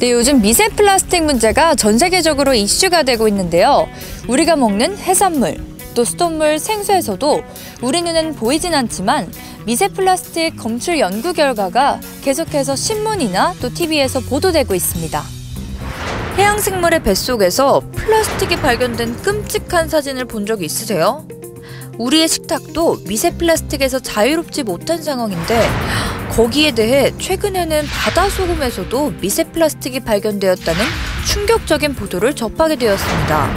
네, 요즘 미세 플라스틱 문제가 전 세계적으로 이슈가 되고 있는데요. 우리가 먹는 해산물, 또 수돗물, 생수에서도 우리 눈엔 보이진 않지만 미세 플라스틱 검출 연구 결과가 계속해서 신문이나 또 TV에서 보도되고 있습니다. 해양생물의 뱃속에서 플라스틱이 발견된 끔찍한 사진을 본 적 있으세요? 우리의 식탁도 미세 플라스틱에서 자유롭지 못한 상황인데 거기에 대해 최근에는 바다소금에서도 미세 플라스틱이 발견되었다는 충격적인 보도를 접하게 되었습니다.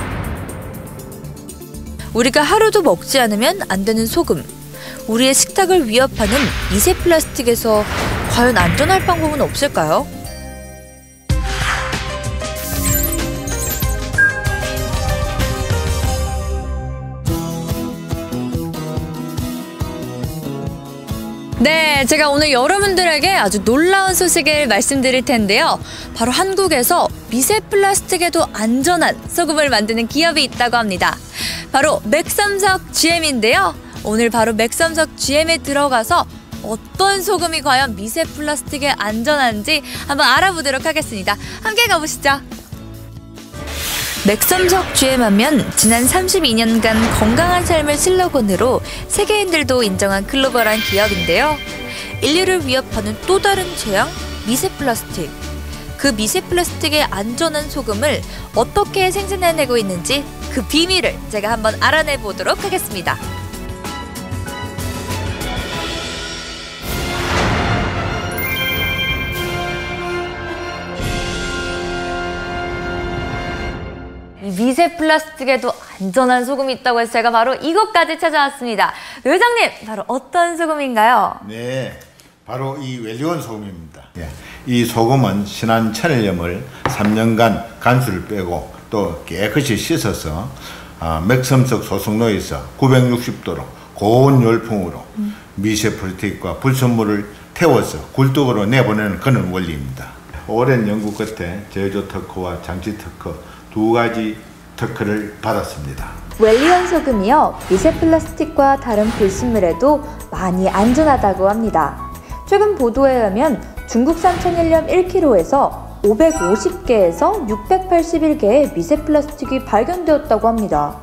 우리가 하루도 먹지 않으면 안 되는 소금, 우리의 식탁을 위협하는 미세 플라스틱에서 과연 안전할 방법은 없을까요? 네, 제가 오늘 여러분들에게 아주 놀라운 소식을 말씀드릴 텐데요. 바로 한국에서 미세 플라스틱에도 안전한 소금을 만드는 기업이 있다고 합니다. 바로 맥삼석 GM인데요. 오늘 바로 맥삼석 GM에 들어가서 어떤 소금이 과연 미세 플라스틱에 안전한지 한번 알아보도록 하겠습니다. 함께 가보시죠. 맥삼석 GM 하면 지난 32년간 건강한 삶을 슬로건으로 세계인들도 인정한 글로벌한 기업인데요. 인류를 위협하는 또 다른 재앙, 미세 플라스틱. 그 미세 플라스틱의 안전한 소금을 어떻게 생산해내고 있는지 그 비밀을 제가 한번 알아내 보도록 하겠습니다. 미세 플라스틱에도 안전한 소금이 있다고 해서 제가 바로 이곳까지 찾아왔습니다. 회장님, 바로 어떤 소금인가요? 네, 바로 이 웰리온 소금입니다. 이 소금은 신한 천일염을 3년간 간수를 빼고 또 깨끗이 씻어서 맥섬석 소속로에서 960도로 고온 열풍으로 미세 플라스틱과 불순물을 태워서 굴뚝으로 내보내는 그런 원리입니다. 오랜 연구 끝에 제조 특허와 장치 특허 두 가지 특허를 받았습니다. 웰리온 소금이요, 미세 플라스틱과 다른 불순물에도 많이 안전하다고 합니다. 최근 보도에 의하면 중국산 천일염 1kg에서 550개에서 681개의 미세 플라스틱이 발견되었다고 합니다.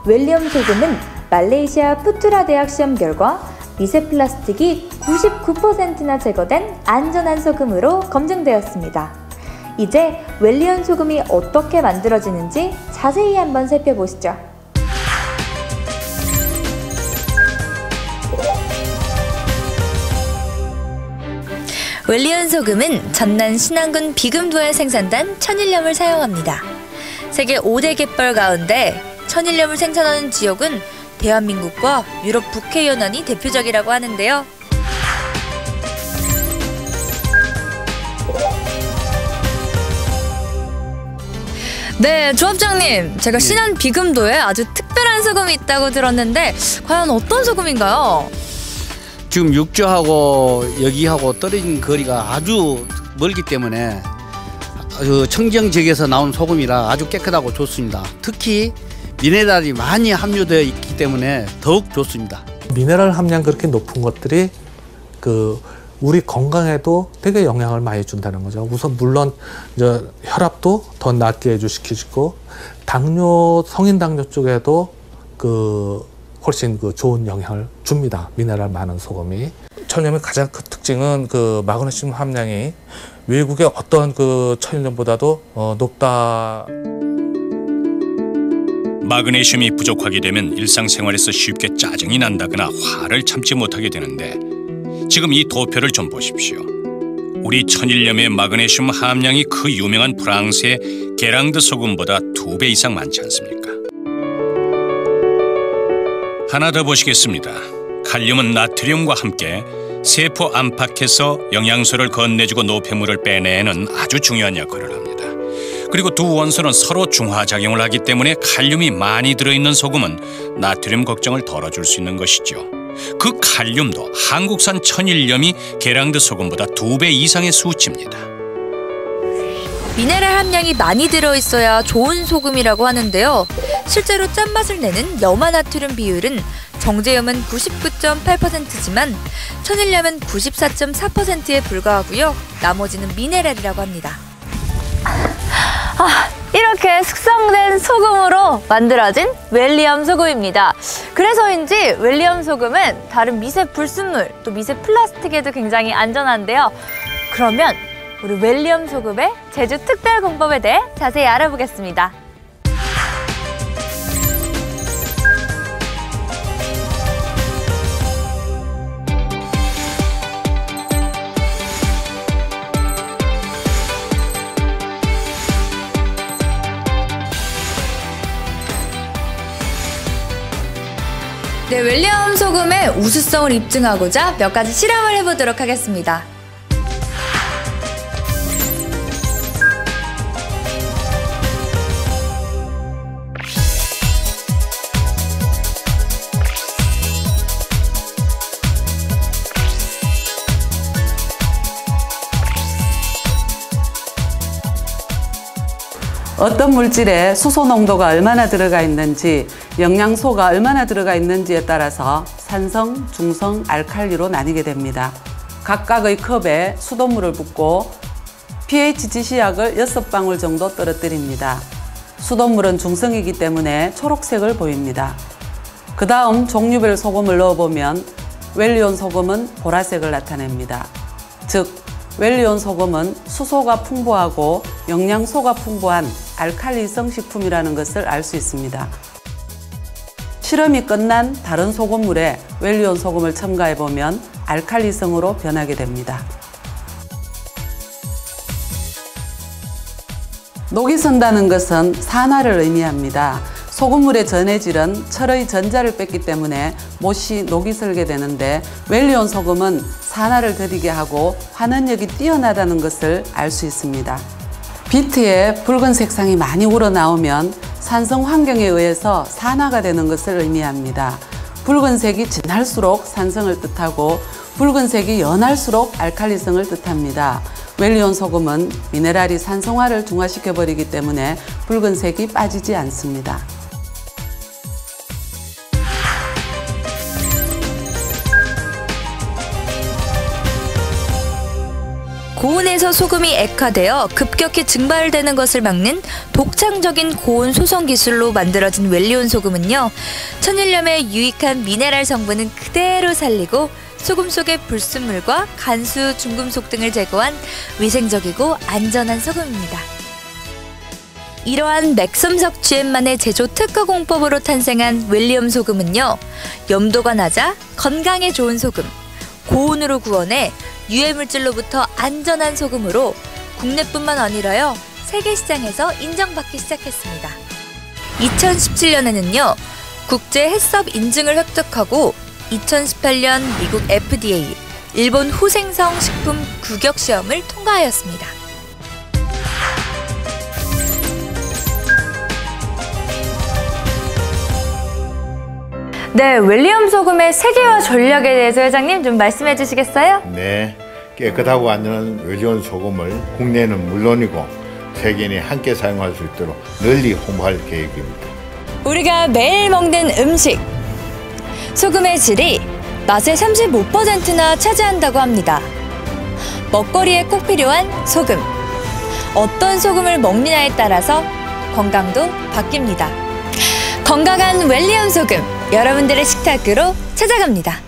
웰리온 소금은 말레이시아 푸트라 대학 시험 결과 미세 플라스틱이 99%나 제거된 안전한 소금으로 검증되었습니다. 이제 웰리온 소금이 어떻게 만들어지는지 자세히 한번 살펴보시죠. 웰리온 소금은 전남 신안군 비금도에 생산된 천일염을 사용합니다. 세계 5대 갯벌 가운데 천일염을 생산하는 지역은 대한민국과 유럽 북해 연안이 대표적이라고 하는데요. 네, 조합장님, 제가 신안 비금도에 아주 특별한 소금이 있다고 들었는데 과연 어떤 소금인가요? 지금 육지하고 여기하고 떨어진 거리가 아주 멀기 때문에 청정 지역에서 나온 소금이라 아주 깨끗하고 좋습니다. 특히 미네랄이 많이 함유되어 있기 때문에 더욱 좋습니다. 미네랄 함량 그렇게 높은 것들이 우리 건강에도 되게 영향을 많이 준다는 거죠. 우선 물론 이제 혈압도 더 낮게 해주시키고 성인 당뇨 쪽에도 훨씬 좋은 영향을 줍니다. 미네랄 많은 소금이. 천일염의 가장 큰 특징은 마그네슘 함량이 외국의 어떤 천일염보다도 높다. 마그네슘이 부족하게 되면 일상생활에서 쉽게 짜증이 난다거나 화를 참지 못하게 되는데 지금 이 도표를 좀 보십시오. 우리 천일염의 마그네슘 함량이 그 유명한 프랑스의 게랑드 소금보다 2배 이상 많지 않습니까? 하나 더 보시겠습니다. 칼륨은 나트륨과 함께 세포 안팎에서 영양소를 건네주고 노폐물을 빼내는 아주 중요한 역할을 합니다. 그리고 두 원소는 서로 중화작용을 하기 때문에 칼륨이 많이 들어있는 소금은 나트륨 걱정을 덜어줄 수 있는 것이죠. 그 칼륨도 한국산 천일염이 게랑드 소금보다 2배 이상의 수치입니다. 미네랄 함량이 많이 들어있어야 좋은 소금이라고 하는데요. 실제로 짠맛을 내는 염화나트륨 비율은 정제염은 99.8%지만 천일염은 94.4%에 불과하고요. 나머지는 미네랄이라고 합니다. 이렇게 숙성된 소금으로 만들어진 웰리엄 소금입니다. 그래서인지 웰리엄 소금은 다른 미세 불순물, 또 미세 플라스틱에도 굉장히 안전한데요. 그러면 우리 웰리엄 소금의 제조 특별 공법에 대해 자세히 알아보겠습니다. 네, 웰리엄 소금의 우수성을 입증하고자 몇 가지 실험을 해보도록 하겠습니다. 어떤 물질에 수소 농도가 얼마나 들어가 있는지, 영양소가 얼마나 들어가 있는지에 따라서 산성, 중성, 알칼리로 나뉘게 됩니다. 각각의 컵에 수돗물을 붓고 pH 지시약을 6방울 정도 떨어뜨립니다. 수돗물은 중성이기 때문에 초록색을 보입니다. 그 다음 종류별 소금을 넣어보면 웰리온 소금은 보라색을 나타냅니다. 즉, 웰리온 소금은 수소가 풍부하고 영양소가 풍부한 알칼리성 식품이라는 것을 알 수 있습니다. 실험이 끝난 다른 소금물에 웰리온 소금을 첨가해보면 알칼리성으로 변하게 됩니다. 녹이 선다는 것은 산화를 의미합니다. 소금물의 전해질은 철의 전자를 뺐기 때문에 못이 녹이 슬게 되는데 웰리온 소금은 산화를 더디게 하고 환원력이 뛰어나다는 것을 알 수 있습니다. 비트에 붉은 색상이 많이 우러나오면 산성 환경에 의해서 산화가 되는 것을 의미합니다. 붉은색이 진할수록 산성을 뜻하고 붉은색이 연할수록 알칼리성을 뜻합니다. 웰리온 소금은 미네랄이 산성화를 중화시켜버리기 때문에 붉은색이 빠지지 않습니다. 고온에서 소금이 액화되어 급격히 증발되는 것을 막는 독창적인 고온 소성 기술로 만들어진 웰리온 소금은요, 천일염의 유익한 미네랄 성분은 그대로 살리고 소금 속의 불순물과 간수, 중금속 등을 제거한 위생적이고 안전한 소금입니다. 이러한 맥섬 석취액만의 제조 특허 공법으로 탄생한 웰리엄 소금은요, 염도가 낮아 건강에 좋은 소금, 고온으로 구워내 유해물질로부터 안전한 소금으로 국내뿐만 아니라요, 세계 시장에서 인정받기 시작했습니다. 2017년에는요, 국제 해썹 인증을 획득하고 2018년 미국 FDA, 일본 후생성 식품 규격 시험을 통과하였습니다. 네, 웰리엄 소금의 세계화 전략에 대해서 회장님 좀 말씀해 주시겠어요? 네, 깨끗하고 안전한 웰리온 소금을 국내는 물론이고 세계인이 함께 사용할 수 있도록 널리 홍보할 계획입니다. 우리가 매일 먹는 음식, 소금의 질이 맛의 35%나 차지한다고 합니다. 먹거리에 꼭 필요한 소금. 어떤 소금을 먹느냐에 따라서 건강도 바뀝니다. 건강한 웰리엄 소금, 여러분들의 식탁으로 찾아갑니다.